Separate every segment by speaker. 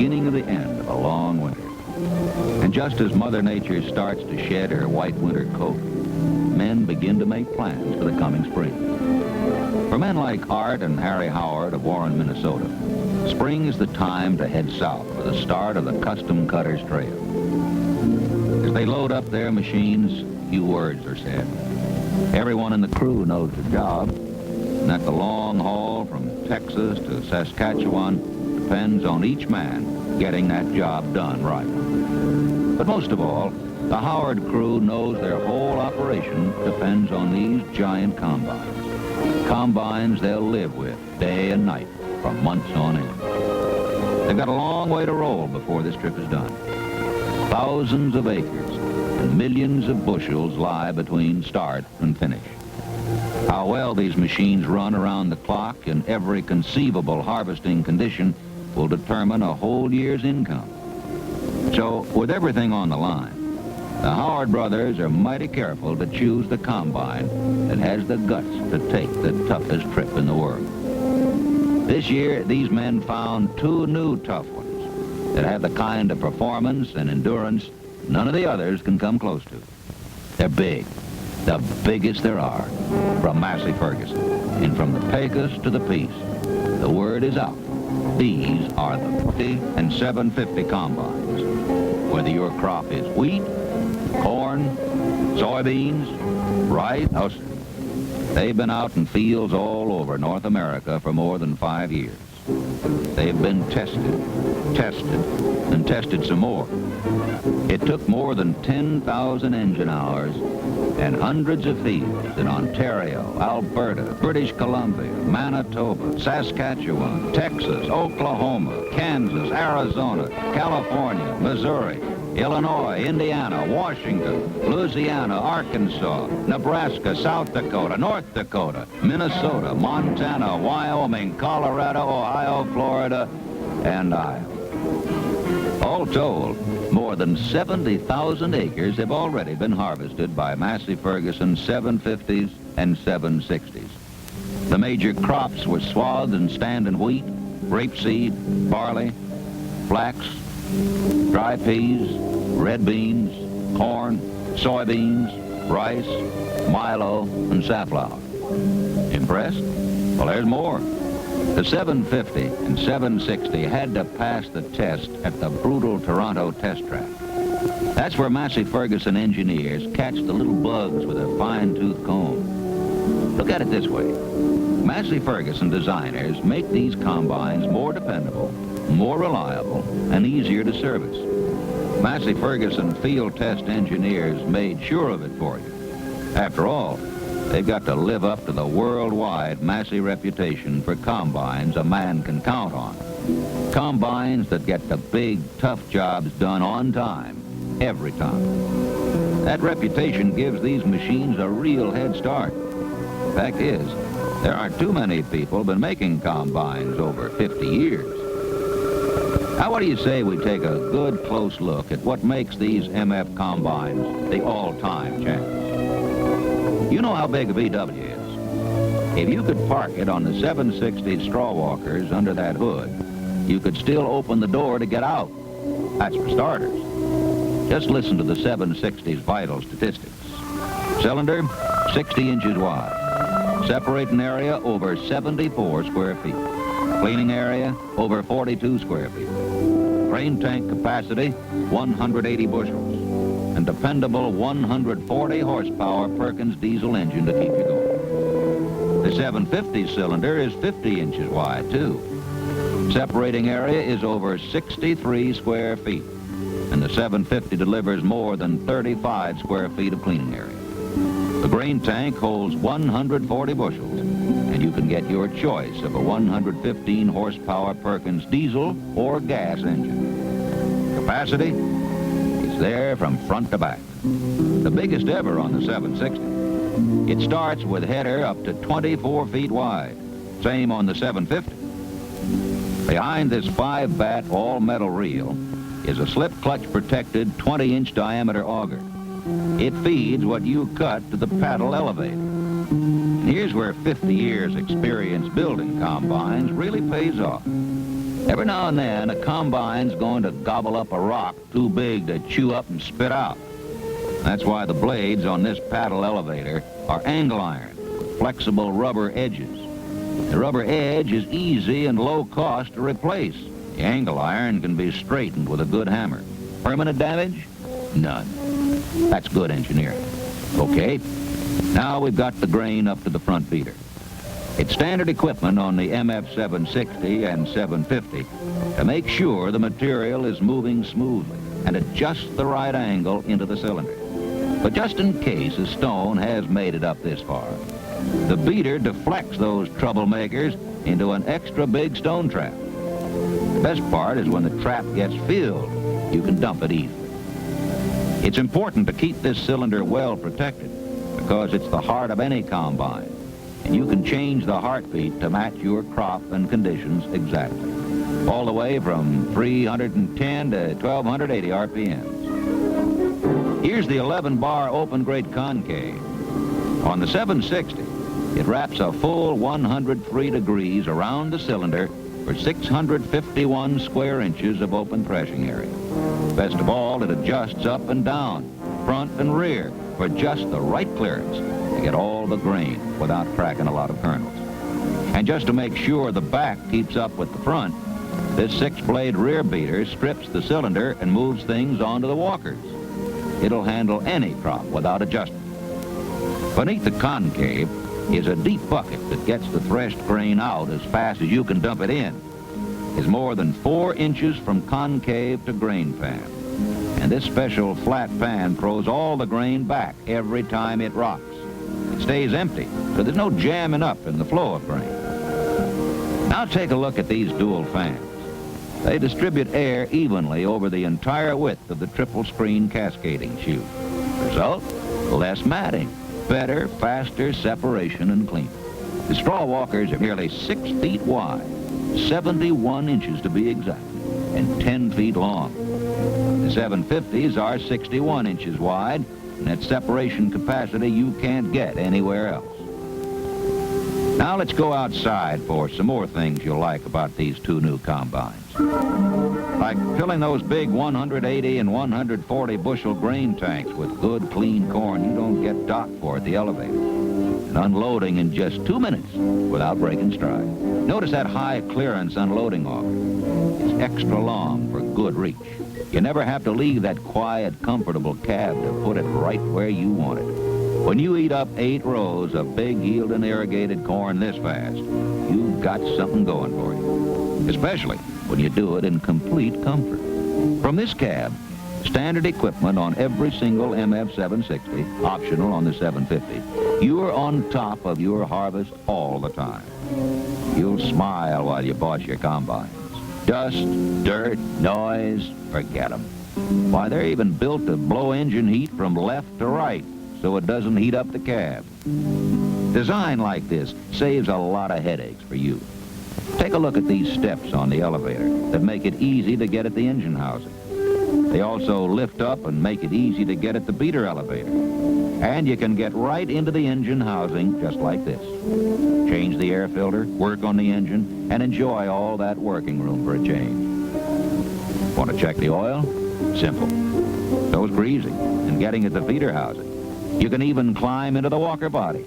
Speaker 1: beginning of the end of a long winter. And just as Mother Nature starts to shed her white winter coat, men begin to make plans for the coming spring. For men like Art and Harry Howard of Warren, Minnesota, spring is the time to head south for the start of the Custom Cutters Trail. As they load up their machines, few words are said. Everyone in the crew knows the job, and that the long haul from Texas to Saskatchewan depends on each man getting that job done right. But most of all, the Howard crew knows their whole operation depends on these giant combines. Combines they'll live with day and night for months on end. They've got a long way to roll before this trip is done. Thousands of acres and millions of bushels lie between start and finish. How well these machines run around the clock in every conceivable harvesting condition will determine a whole year's income. So, with everything on the line, the Howard brothers are mighty careful to choose the combine that has the guts to take the toughest trip in the world. This year, these men found two new tough ones that have the kind of performance and endurance none of the others can come close to. They're big, the biggest there are, from Massey Ferguson, and from the Pecos to the Peace. The word is out. These are the 50 and 750 combines. Whether your crop is wheat, corn, soybeans, rice, they've been out in fields all over North America for more than 5 years. They've been tested, and tested some more. It took more than 10,000 engine hours and hundreds of fields in Ontario, Alberta, British Columbia, Manitoba, Saskatchewan, Texas, Oklahoma, Kansas, Arizona, California, Missouri, Illinois, Indiana, Washington, Louisiana, Arkansas, Nebraska, South Dakota, North Dakota, Minnesota, Montana, Wyoming, Colorado, Ohio, Florida, and Iowa. All told, more than 70,000 acres have already been harvested by Massey Ferguson 750s and 760s. The major crops were swathed in standing wheat, rapeseed, barley, flax, dry peas, red beans, corn, soybeans, rice, milo, and safflower. Impressed? Well, there's more. The 750 and 760 had to pass the test at the brutal Toronto test track. That's where Massey Ferguson engineers catch the little bugs with a fine-tooth comb. Look at it this way. Massey Ferguson designers make these combines more dependable, more reliable, and easier to service. Massey Ferguson field test engineers made sure of it for you. After all, they've got to live up to the worldwide Massey reputation for combines a man can count on. Combines that get the big, tough jobs done on time, every time. That reputation gives these machines a real head start. Fact is, there aren't too many people been making combines over 50 years. Now, what do you say we take a good, close look at what makes these MF combines the all-time champions? You know how big a VW is. If you could park it on the 760 straw walkers under that hood, you could still open the door to get out. That's for starters. Just listen to the 760's vital statistics. Cylinder, 60 inches wide. Separating area, over 74 square feet. Cleaning area, over 42 square feet. Grain tank capacity, 180 bushels. And dependable 140 horsepower Perkins diesel engine to keep you going. The 750 cylinder is 50 inches wide, too. Separating area is over 63 square feet. And the 750 delivers more than 35 square feet of cleaning area. The grain tank holds 140 bushels, and you can get your choice of a 115 horsepower Perkins diesel or gas engine. Capacity is there from front to back. The biggest ever on the 760. It starts with header up to 24 feet wide. Same on the 750. Behind this 5-bat all-metal reel is a slip-clutch protected 20-inch diameter auger. It feeds what you cut to the paddle elevator. Here's where 50 years experience building combines really pays off. Every now and then, a combine's going to gobble up a rock too big to chew up and spit out. That's why the blades on this paddle elevator are angle iron with flexible rubber edges. The rubber edge is easy and low cost to replace. The angle iron can be straightened with a good hammer. Permanent damage? None. That's good engineering. Okay, now we've got the grain up to the front beater. It's standard equipment on the MF 760 and 750 to make sure the material is moving smoothly and at just the right angle into the cylinder. But just in case a stone has made it up this far, the beater deflects those troublemakers into an extra big stone trap. The best part is when the trap gets filled, you can dump it easily. It's important to keep this cylinder well protected because it's the heart of any combine, and you can change the heartbeat to match your crop and conditions exactly, all the way from 310 to 1280 RPMs. Here's the 11-bar open grate concave. On the 760, it wraps a full 103 degrees around the cylinder for 651 square inches of open threshing area. Best of all, it adjusts up and down, front and rear, for just the right clearance to get all the grain without cracking a lot of kernels. And just to make sure the back keeps up with the front, this 6-blade rear beater strips the cylinder and moves things onto the walkers. It'll handle any crop without adjustment. Beneath the concave is a deep bucket that gets the threshed grain out as fast as you can dump it in. It's more than 4 inches from concave to grain pan. And this special flat pan throws all the grain back every time it rocks. It stays empty, so there's no jamming up in the flow of grain. Now take a look at these dual fans. They distribute air evenly over the entire width of the triple screen cascading chute. Result, less matting, better, faster separation and cleaning. The straw walkers are nearly 6 feet wide, 71 inches to be exact, and 10 feet long. The 750s are 61 inches wide, and that separation capacity you can't get anywhere else. Now let's go outside for some more things you'll like about these two new combines. Like filling those big 180 and 140 bushel grain tanks with good, clean corn you don't get docked for at the elevator, and unloading in just 2 minutes without breaking stride. Notice that high clearance unloading auger. It's extra long for good reach. You never have to leave that quiet, comfortable cab to put it right where you want it. When you eat up 8 rows of big yielding irrigated corn this fast, you've got something going for you, especially when you do it in complete comfort. From this cab, standard equipment on every single MF 760, optional on the 750, you're on top of your harvest all the time. You'll smile while you boss your combines. Dust, dirt, noise, forget them. Why, they're even built to blow engine heat from left to right, so it doesn't heat up the cab. Design like this saves a lot of headaches for you. Take a look at these steps on the elevator that make it easy to get at the engine housing. They also lift up and make it easy to get at the beater elevator. And you can get right into the engine housing just like this. Change the air filter, work on the engine, and enjoy all that working room for a change. Want to check the oil? Simple. So's greasing and getting at the feeder housing. You can even climb into the walker body.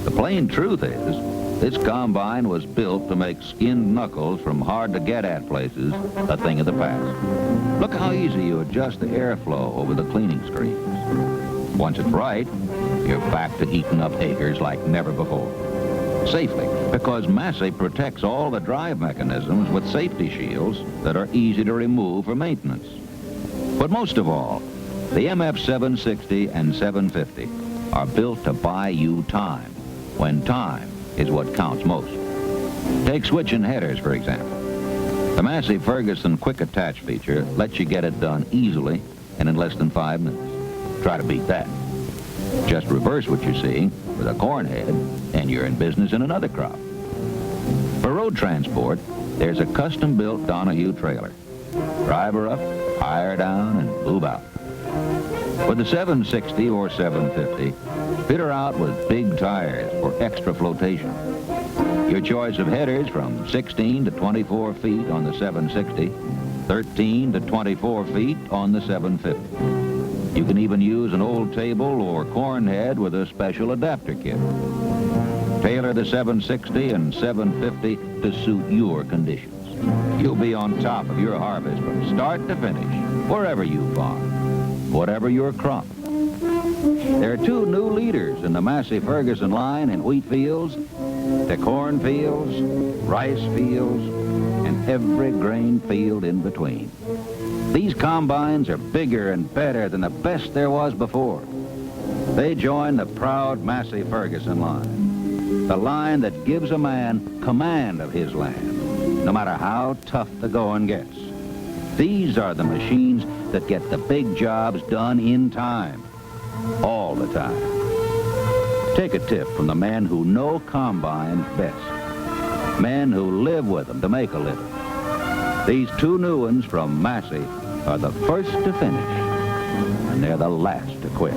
Speaker 1: The plain truth is, this combine was built to make skinned knuckles from hard-to-get-at places a thing of the past. Look how easy you adjust the airflow over the cleaning screens. Once it's right, you're back to eating up acres like never before. Safely, because Massey protects all the drive mechanisms with safety shields that are easy to remove for maintenance. But most of all, the MF 760 and 750 are built to buy you time, when time is what counts most. Take switching headers, for example. The Massey Ferguson quick attach feature lets you get it done easily and in less than 5 minutes. Try to beat that. Just reverse what you're seeing with a corn head, and you're in business in another crop. For road transport, there's a custom-built Donahue trailer. Drive her up, tie her down, and move out. With the 760 or 750, fit her out with big tires for extra flotation. Your choice of headers from 16 to 24 feet on the 760, 13 to 24 feet on the 750. You can even use an old table or corn head with a special adapter kit. Tailor the 760 and 750 to suit your conditions. You'll be on top of your harvest from start to finish, wherever you farm, whatever your crop. There are two new leaders in the Massey Ferguson line in wheat fields, to corn fields, rice fields, and every grain field in between. These combines are bigger and better than the best there was before. They join the proud Massey Ferguson line, the line that gives a man command of his land, no matter how tough the going gets. These are the machines that get the big jobs done in time, all the time. Take a tip from the men who know combines best, men who live with them to make a living. These two new ones from Massey are the first to finish, and they're the last to quit.